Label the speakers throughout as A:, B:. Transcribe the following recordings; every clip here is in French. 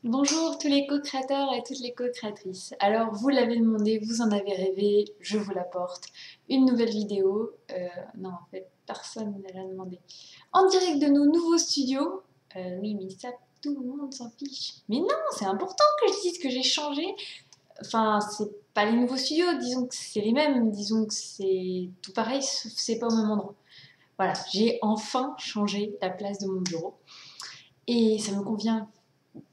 A: Bonjour tous les co-créateurs et toutes les co-créatrices. Alors vous l'avez demandé, vous en avez rêvé, je vous l'apporte. Une nouvelle vidéo, non en fait personne ne l'a demandé. En direct de nos nouveaux studios. Oui mais ça tout le monde s'en fiche. Mais non, c'est important que je dise que j'ai changé. Enfin c'est pas les nouveaux studios, disons que c'est les mêmes, disons que c'est tout pareil sauf que c'est pas au même endroit. Voilà, j'ai enfin changé la place de mon bureau. Et ça me convient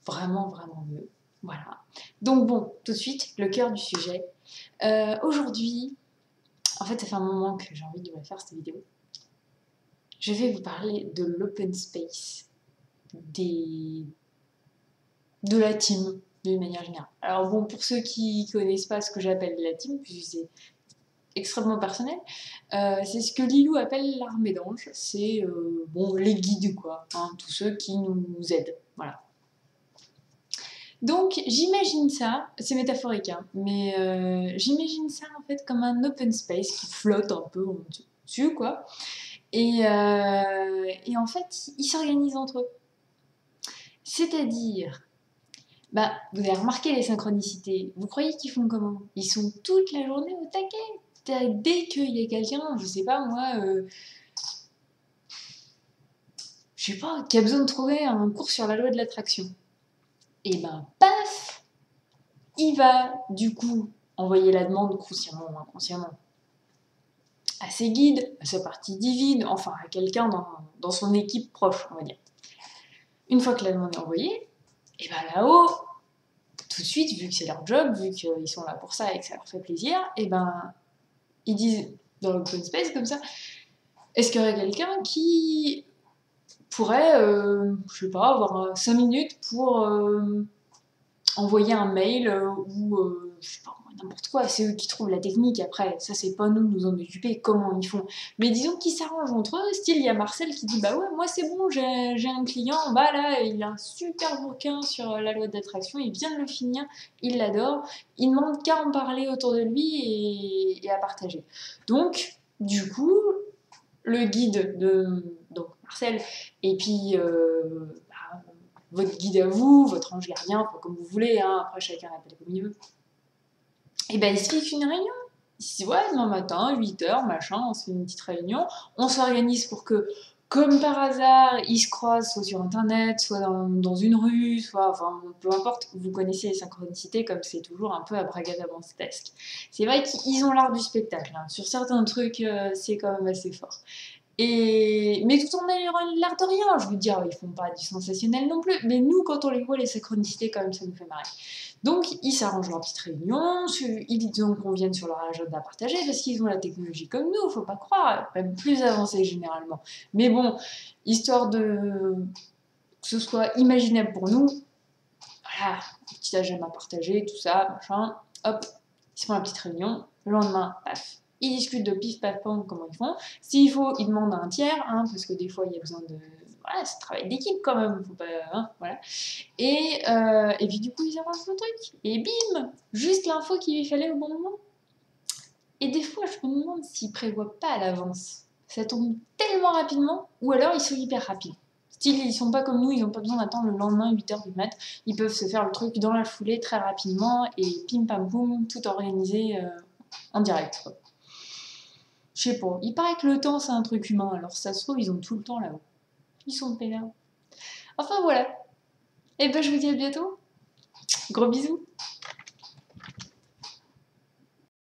A: vraiment mieux. Voilà. Donc bon, tout de suite, le cœur du sujet. Aujourd'hui, en fait, ça fait un moment que j'ai envie de la faire cette vidéo. Je vais vous parler de l'open space, de la team, d'une manière générale. Alors bon, pour ceux qui connaissent pas ce que j'appelle la team, puisque c'est extrêmement personnel, c'est ce que Lilou appelle l'armée d'anges. C'est bon, les guides, quoi, hein, tous ceux qui nous aident. Voilà. Donc j'imagine ça, c'est métaphorique, hein, mais j'imagine ça en fait comme un open space qui flotte un peu au-dessus, quoi. Et en fait, ils s'organisent entre eux. C'est-à-dire, bah, vous avez remarqué les synchronicités. Vous croyez qu'ils font comment? Ils sont toute la journée au taquet. Dès qu'il y a quelqu'un, je sais pas moi, je sais pas, qui a besoin de trouver un cours sur la loi de l'attraction. Et ben, paf, il va du coup envoyer la demande consciemment ou inconsciemment à ses guides, à sa partie divine, enfin à quelqu'un dans son équipe proche, on va dire. Une fois que la demande est envoyée, et bien là-haut, tout de suite, vu que c'est leur job, vu qu'ils sont là pour ça et que ça leur fait plaisir, et ben ils disent dans l'open space comme ça, est-ce qu'il y aurait quelqu'un qui pourrait, je sais pas, avoir 5 minutes pour envoyer un mail ou je sais pas, n'importe quoi, c'est eux qui trouvent la technique après, ça c'est pas nous de nous en occuper, comment ils font. Mais disons qu'ils s'arrangent entre eux, style il y a Marcel qui dit bah ouais moi c'est bon, j'ai un client, bah là il a un super bouquin sur la loi d'attraction, il vient de le finir, il l'adore, il demande qu'à en parler autour de lui et à partager. Donc du coup, le guide de donc Marcel et puis votre guide à vous, votre ange gardien, comme vous voulez, hein, après chacun l'appelle comme il veut. Et ben il se fixe une réunion. Il se dit ouais, demain matin, 8h, machin, on se fait une petite réunion, on s'organise pour que, comme par hasard, ils se croisent soit sur internet, soit dans une rue, soit, enfin, peu importe, vous connaissez les synchronicités comme c'est toujours un peu abracadabrantesque. C'est vrai qu'ils ont l'art du spectacle, hein. Sur certains trucs, c'est quand même assez fort. Mais tout en ayant l'air de rien, je veux dire, ils font pas du sensationnel non plus, mais nous, quand on les voit, les synchronicités, quand même, ça nous fait marrer. Donc, ils s'arrangent leur petite réunion, ils en conviennent sur leur agenda partagé, parce qu'ils ont la technologie comme nous, faut pas croire, même plus avancée généralement. Mais bon, histoire de que ce soit imaginable pour nous, voilà, petit agenda partagé, tout ça, machin, hop, ils se font la petite réunion, le lendemain, paf, ils discutent de pif paf pam comment ils font. S'il faut, ils demandent à un tiers, hein, parce que des fois il y a besoin de. Voilà, c'est un travail d'équipe quand même, faut pas. Hein, voilà. Et puis du coup, ils avancent le truc. Et bim, juste l'info qu'il lui fallait au bon moment. Et des fois, je me demande s'ils prévoient pas à l'avance. Ça tombe tellement rapidement, ou alors ils sont hyper rapides. Style, ils sont pas comme nous, ils n'ont pas besoin d'attendre le lendemain 8h du mat. Ils peuvent se faire le truc dans la foulée très rapidement et pim pam poum, tout organisé en direct. Quoi. Je sais pas, il paraît que le temps c'est un truc humain, alors ça se trouve, ils ont tout le temps là-haut. Ils sont peinards. Enfin voilà. Et ben je vous dis à bientôt. Gros bisous.